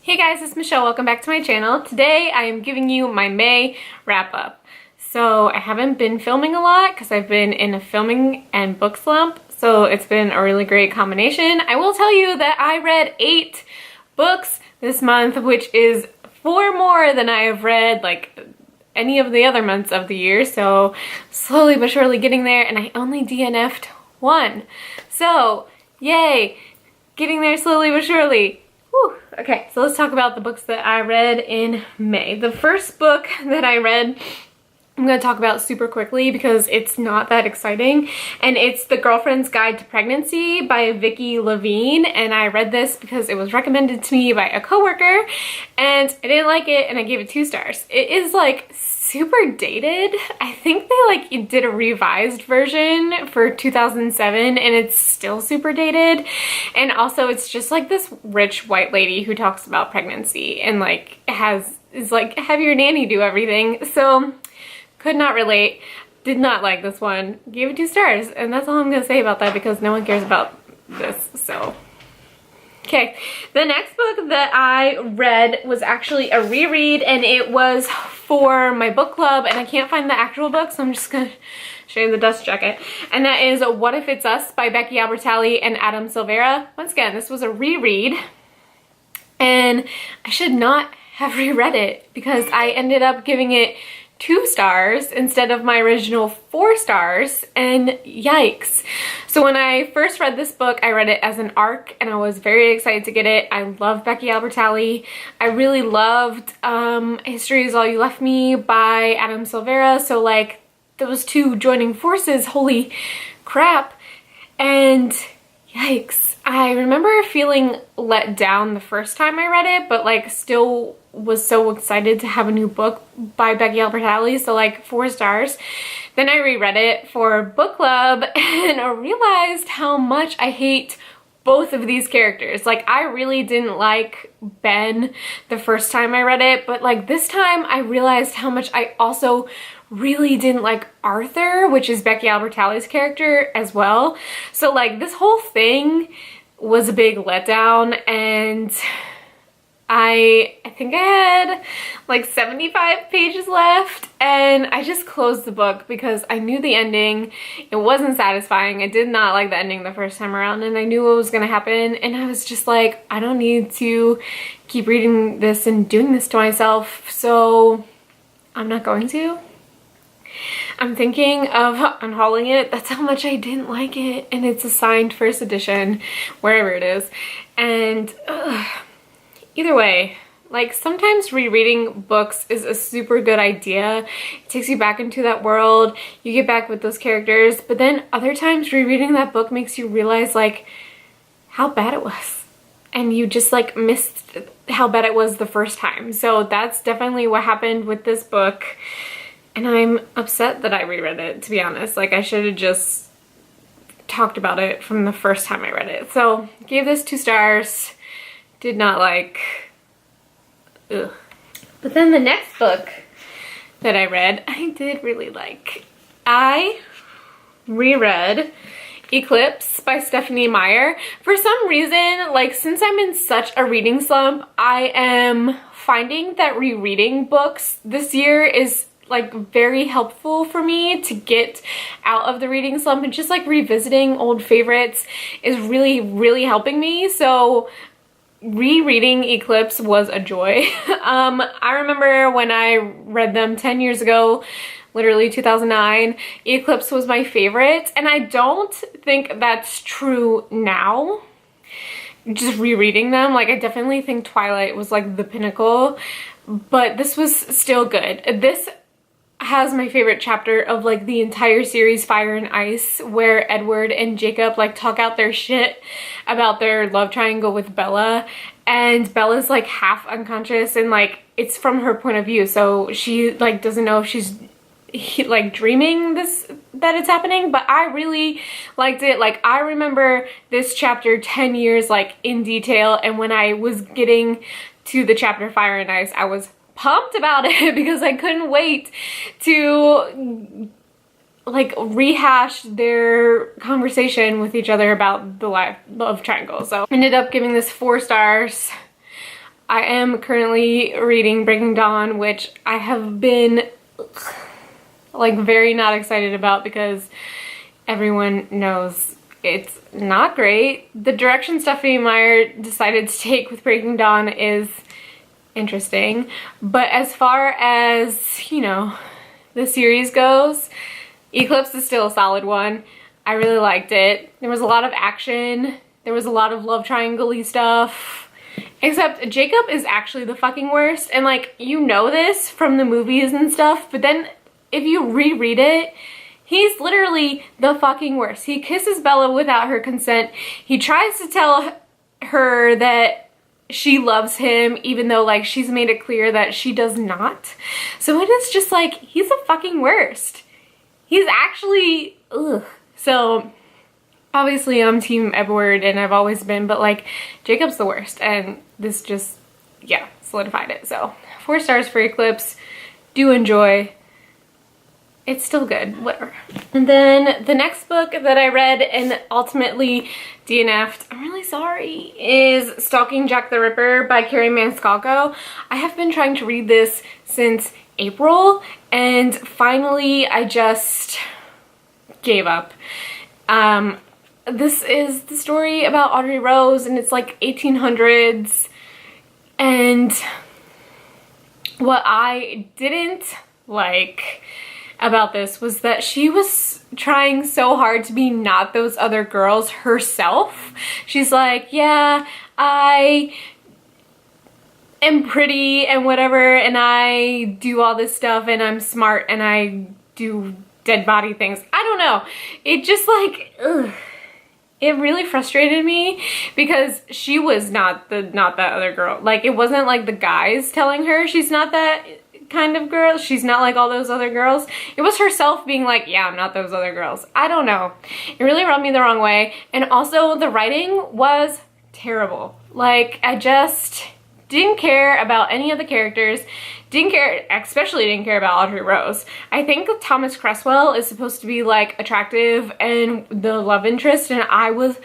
Hey guys, it's Michelle. Welcome back to my channel. Today I am giving you my May wrap up. So I haven't been filming a lot because I've been in a filming and book slump. So it's been a really great combination. I will tell you that I read 8 books this month, which is 4 more than I have read like any of the other months of the year. So slowly but surely getting there, and I only DNF'd 1. So yay, getting there slowly but surely. Whew. Okay, so let's talk about the books that I read in May. The first book that I read, I'm going to talk about super quickly because it's not that exciting, and it's The Girlfriend's Guide to Pregnancy by Vicky Levine. And I read this because it was recommended to me by a coworker, and I didn't like it, and I gave it 2 stars. It is like super dated. I think they did a revised version for 2007, and it's still super dated. And also it's just like this rich white lady who talks about pregnancy and is like have your nanny do everything. So could not relate, did not like this one, gave it 2 stars, and that's all I'm gonna say about that because no one cares about this. So okay, the next book that I read was actually a reread, and it was for my book club, and I can't find the actual book, so I'm just gonna show you the dust jacket. And that is What If It's Us by Becky Albertalli and Adam Silvera. Once again, this was a reread, and I should not have reread it because I ended up giving it 2 stars instead of my original 4 stars, and yikes. So when I first read this book, I read it as an ARC, and I was very excited to get it. I love Becky Albertalli. I really loved History Is All You Left Me by Adam Silvera, so like those 2 joining forces, holy crap. And yikes. I remember feeling let down the first time I read it, but like still was so excited to have a new book by Becky Albertalli, so like 4 stars. Then I reread it for book club, and I realized how much I hate both of these characters. Like, I really didn't like Ben the first time I read it, but like this time I realized how much I also really didn't like Arthur, which is Becky Albertalli's character as well. So like this whole thing was a big letdown, and I think I had like 75 pages left, and I just closed the book because I knew the ending. It wasn't satisfying. I did not like the ending the first time around, and I knew what was gonna happen, and I was just like, I don't need to keep reading this and doing this to myself, so I'm not going to. I'm thinking of unhauling it. That's how much I didn't like it, and it's a signed first edition wherever it is. And either way, like sometimes rereading books is a super good idea. It takes you back into that world, you get back with those characters, but then other times rereading that book makes you realize like how bad it was, and you just like missed how bad it was the first time. So that's definitely what happened with this book. And I'm upset that I reread it, to be honest. Like, I should have just talked about it from the first time I read it. So, gave this 2 stars. Did not like. Ugh. But then the next book that I read, I did really like. I reread Eclipse by Stephanie Meyer. For some reason, like, since I'm in such a reading slump, I am finding that rereading books this year is like very helpful for me to get out of the reading slump, and just like revisiting old favorites is really helping me. So rereading Eclipse was a joy. I remember when I read them 10 years ago, literally 2009, Eclipse was my favorite, and I don't think that's true now. Just rereading them, like I definitely think Twilight was like the pinnacle, but this was still good. This has my favorite chapter of like the entire series, Fire and Ice, where Edward and Jacob like talk out their shit about their love triangle with Bella, and Bella's like half unconscious, and like it's from her point of view, so she like doesn't know if she's like dreaming that it's happening. But I really liked it. Like, I remember this chapter 10 years like in detail, and when I was getting to the chapter Fire and Ice, I was pumped about it because I couldn't wait to like rehash their conversation with each other about the love triangle. So I ended up giving this 4 stars. I am currently reading Breaking Dawn, which I have been like very not excited about because everyone knows it's not great. The direction Stephanie Meyer decided to take with Breaking Dawn is interesting, but as far as, you know, the series goes, Eclipse is still a solid one. I really liked it. There was a lot of action. There was a lot of love triangle-y stuff. Except Jacob is actually the fucking worst. And like, you know this from the movies and stuff, but then if you reread it, he's literally the fucking worst. He kisses Bella without her consent. He tries to tell her that she loves him, even though like she's made it clear that she does not. So it is just like, he's the fucking worst. He's actually, ugh. So obviously I'm team Edward and I've always been, but like Jacob's the worst, and this just, yeah, solidified it. So 4 stars for Eclipse. Do enjoy. It's still good, whatever. And then the next book that I read and ultimately DNF'd, I'm really sorry, is Stalking Jack the Ripper by Carrie Maniscalco. I have been trying to read this since April, and finally I just gave up. This is the story about Audrey Rose, and it's like 1800s, and what I didn't like about this was that she was trying so hard to be not those other girls herself. She's like, yeah, I am pretty and whatever, and I do all this stuff, and I'm smart, and I do dead body things. I don't know. It just like, ugh. It really frustrated me because she was not that other girl. Like, it wasn't like the guys telling her she's not that kind of girl. She's not like all those other girls. It was herself being like, yeah, I'm not those other girls. I don't know. It really rubbed me the wrong way. And also the writing was terrible. Like, I just didn't care about any of the characters. Especially didn't care about Audrey Rose. I think Thomas Cresswell is supposed to be like attractive and the love interest, and I was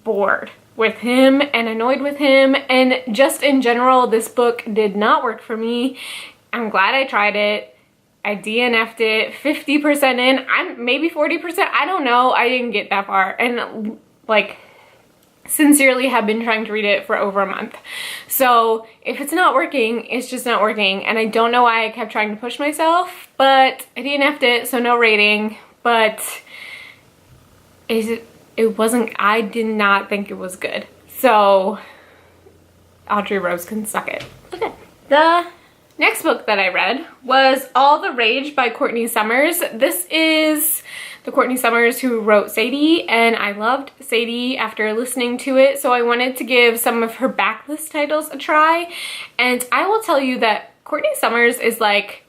bored with him and annoyed with him, and just in general this book did not work for me. I'm glad I tried it. I DNF'd it 50% in. I'm maybe 40%. I don't know. I didn't get that far, and like sincerely have been trying to read it for over a month. So if it's not working, it's just not working, and I don't know why I kept trying to push myself, but I DNF'd it, so no rating. But it wasn't, I did not think it was good. So Audrey Rose can suck it. Okay. The next book that I read was All the Rage by Courtney Summers. This is the Courtney Summers who wrote Sadie, and I loved Sadie after listening to it, so I wanted to give some of her backlist titles a try. And I will tell you that Courtney Summers is like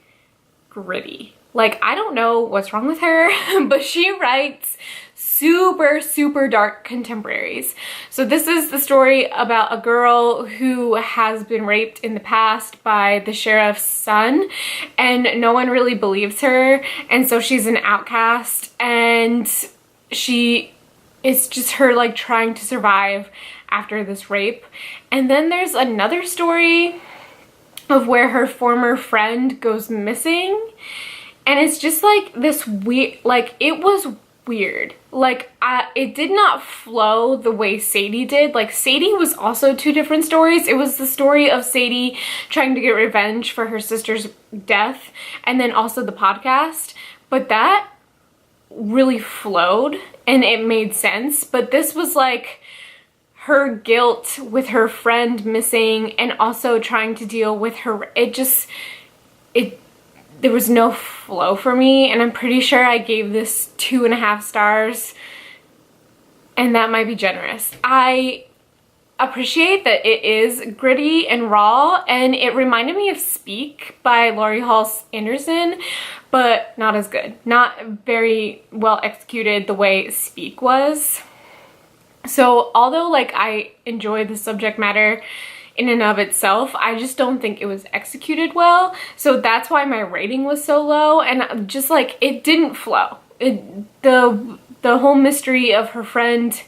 gritty. Like, I don't know what's wrong with her, but she writes super dark contemporaries. So this is the story about a girl who has been raped in the past by the sheriff's son, and no one really believes her, and so she's an outcast, and it's just her like trying to survive after this rape. And then there's another story of where her former friend goes missing, and it's just like this weird, like, it was weird. Like, it did not flow the way Sadie did. Like, Sadie was also 2 different stories. It was the story of Sadie trying to get revenge for her sister's death, and then also the podcast. But that really flowed and it made sense. But this was like her guilt with her friend missing, and also trying to deal with her, there was no flow for me, and I'm pretty sure I gave this 2.5 stars, and that might be generous. I appreciate that it is gritty and raw, and it reminded me of Speak by Laurie Halse Anderson, but not as good. Not very well executed the way Speak was. So although like I enjoy the subject matter in and of itself, I just don't think it was executed well. So that's why my rating was so low, and just like it didn't flow. The whole mystery of her friend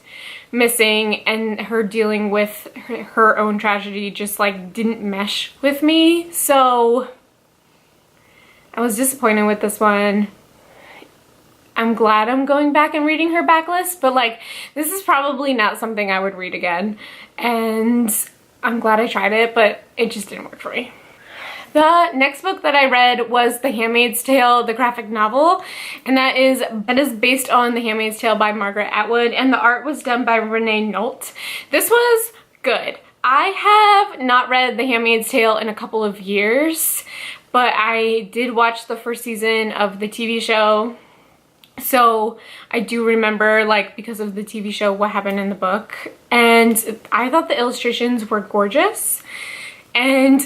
missing and her dealing with her own tragedy just like didn't mesh with me. So I was disappointed with this one. I'm glad I'm going back and reading her backlist, but like this is probably not something I would read again. And I'm glad I tried it, but it just didn't work for me. The next book that I read was The Handmaid's Tale, the graphic novel, and that is based on The Handmaid's Tale by Margaret Atwood, and the art was done by Renee Nolte. This was good. I have not read The Handmaid's Tale in a couple of years, but I did watch the first season of the TV show. So I do remember, like, because of the TV show, what happened in the book. And I thought the illustrations were gorgeous. And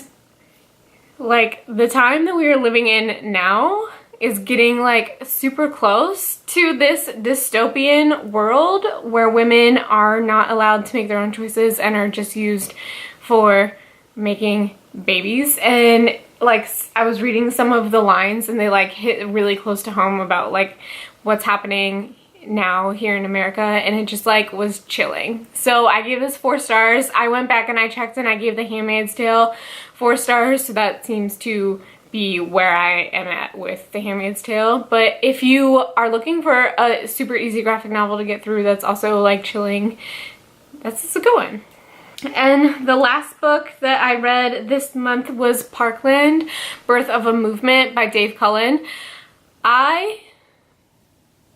like the time that we are living in now is getting like super close to this dystopian world where women are not allowed to make their own choices and are just used for making babies. And like I was reading some of the lines and they like hit really close to home about like what's happening now here in America, and it just like was chilling. So I gave this 4 stars. I went back and I checked and I gave The Handmaid's Tale 4 stars, so that seems to be where I am at with The Handmaid's Tale. But if you are looking for a super easy graphic novel to get through that's also like chilling, that's a good one. And the last book that I read this month was Parkland, Birth of a Movement by Dave Cullen. I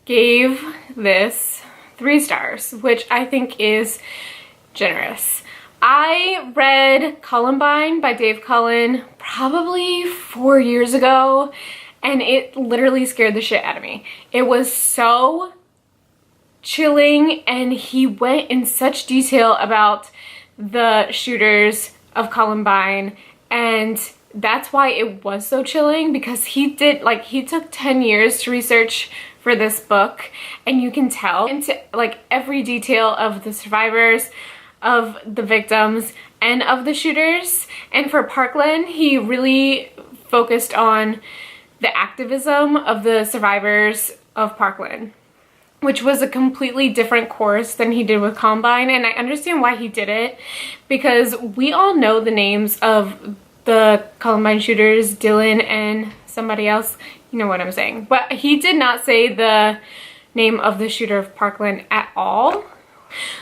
gave this 3 stars, which I think is generous. I read Columbine by Dave Cullen probably 4 years ago, and it literally scared the shit out of me. It was so chilling, and he went in such detail about the shooters of Columbine, and that's why it was so chilling, because he took 10 years to research for this book, and you can tell into like every detail of the survivors, of the victims, and of the shooters. And for Parkland, he really focused on the activism of the survivors of Parkland, which was a completely different course than he did with Columbine. And I understand why he did it, because we all know the names of the Columbine shooters, Dylan and somebody else, you know what I'm saying. But he did not say the name of the shooter of Parkland at all,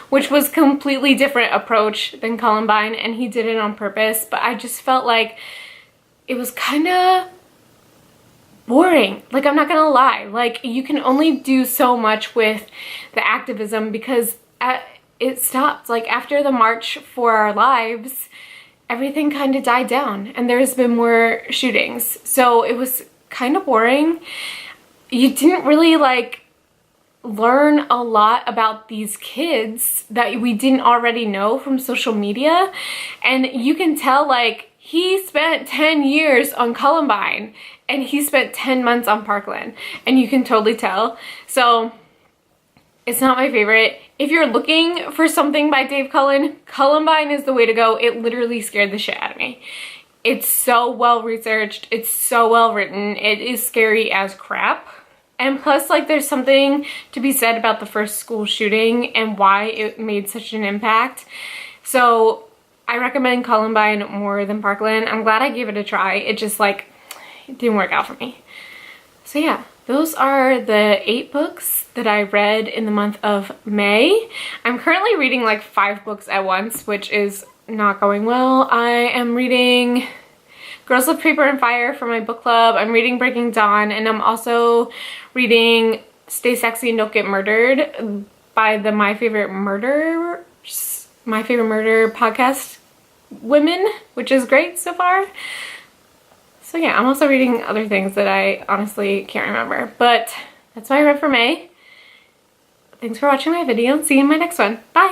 which was completely different approach than Columbine, and he did it on purpose. But I just felt like it was kind of boring. Like, I'm not gonna lie, like you can only do so much with the activism, because it stopped. Like after the March for Our Lives, everything kind of died down and there's been more shootings. So it was kind of boring. You didn't really like learn a lot about these kids that we didn't already know from social media. And you can tell like he spent 10 years on Columbine and he spent 10 months on Parkland, and you can totally tell. So it's not my favorite. If you're looking for something by Dave Cullen, Columbine is the way to go. It literally scared the shit out of me. It's so well researched. It's so well written. It is scary as crap. And plus, like, there's something to be said about the first school shooting and why it made such an impact. So I recommend Columbine more than Parkland. I'm glad I gave it a try. It just like, it didn't work out for me. So yeah, those are the 8 books that I read in the month of May. I'm currently reading like 5 books at once, which is not going well. I am reading Girls Love Paper and Fire for my book club. I'm reading Breaking Dawn, and I'm also reading Stay Sexy and Don't Get Murdered by the My Favorite Murder podcast women, which is great so far. So yeah, I'm also reading other things that I honestly can't remember, but that's what I read for May. Thanks for watching my video. See you in my next one. Bye!